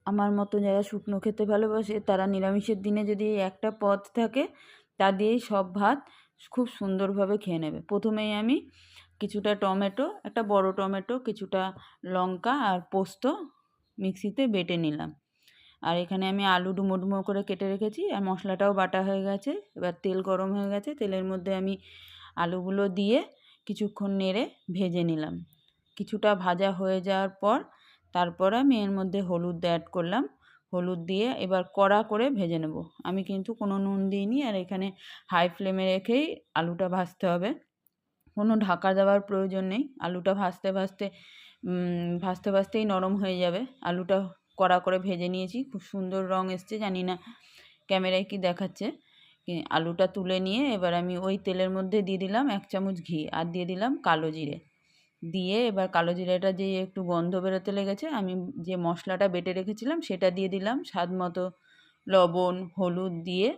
আমার মতো যারা শুকনো খেতে ভালোবাসে তারা নিরামিষের দিনে যদি এই একটা পদ থাকে তা দিয়েই সব ভাত খুব সুন্দরভাবে খেয়ে নেবে। প্রথমেই আমি কিছুটা টমেটো, একটা বড় টমেটো, কিছুটা লঙ্কা আর পোস্ত মিক্সিতে বেটে নিলাম। আর এখানে আমি আলু ডুমো ডুমো করে কেটে রেখেছি, আর মশলাটাও বাটা হয়ে গেছে। এবার তেল গরম হয়ে গেছে, তেলের মধ্যে আমি আলুগুলো দিয়ে কিছুক্ষণ নেড়ে ভেজে নিলাম। কিছুটা ভাজা হয়ে যাওয়ার পর তারপর আমি এর মধ্যে হলুদ অ্যাড করলাম। হলুদ দিয়ে এবার কড়া করে ভেজে নেব। আমি কিন্তু কোনো নুন দিইনি, আর এখানে হাই ফ্লেমে রেখেই আলুটা ভাজতে হবে, কোনো ঢাকা দেওয়ার প্রয়োজন নেই। আলুটা ভাজতে ভাজতেই নরম হয়ে যাবে। আলুটা কড়া করে ভেজে নিয়েছি, খুব সুন্দর রং এসছে, জানি না ক্যামেরায় কি দেখাচ্ছে। আলুটা তুলে নিয়ে এবার আমি ওই তেলের মধ্যে দিয়ে দিলাম 1 চামচ ঘি, আর দিয়ে দিলাম কালো জিরে। দিয়ে এবার কালো জিরাটা যে একটু গন্ধ বেরোতে লেগেছে, আমি যে মশলাটা বেটে রেখেছিলাম সেটা দিয়ে দিলাম, স্বাদ মতো লবণ, হলুদ দিয়ে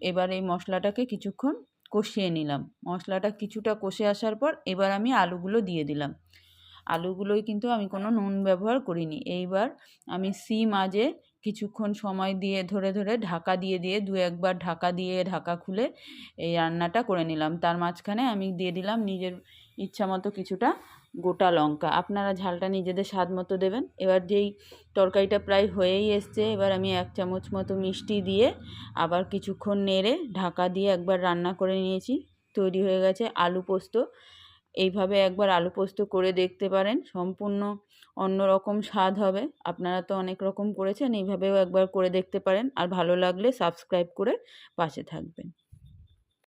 এবার এই মশলাটাকে কিছুক্ষণ কষিয়ে নিলাম। মশলাটা কিছুটা কষে আসার পর এবার আমি আলুগুলো দিয়ে দিলাম। আলুগুলোই কিন্তু আমি কোনো নুন ব্যবহার করিনি। এইবার আমি সিম আঁচে কিছুক্ষণ সময় দিয়ে ধরে ধরে ঢাকা দিয়ে দিয়ে 2-1 বার ঢাকা দিয়ে ঢাকা খুলে এই রান্নাটা করে নিলাম। তার মাঝখানে আমি দিয়ে দিলাম নিজের ইচ্ছা মতো কিছুটা গোটা লঙ্কা। আপনারা ঝালটা নিজেদের স্বাদ মতো দেবেন। এবার যেই তরকারিটা প্রায় হয়েই এসছে, এবার আমি 1 চামচ মতো মিষ্টি দিয়ে আবার কিছুক্ষণ নেড়ে ঢাকা দিয়ে একবার রান্না করে নিয়েছি। তৈরি হয়ে গেছে আলু পোস্ত। এইভাবে একবার আলু পোস্ত করে দেখতে পারেন, সম্পূর্ণ অন্যরকম স্বাদ হবে। আপনারা তো অনেক রকম করেছেন, এইভাবেও একবার করে দেখতে পারেন। আর ভালো লাগলে সাবস্ক্রাইব করে পাশে থাকবেন।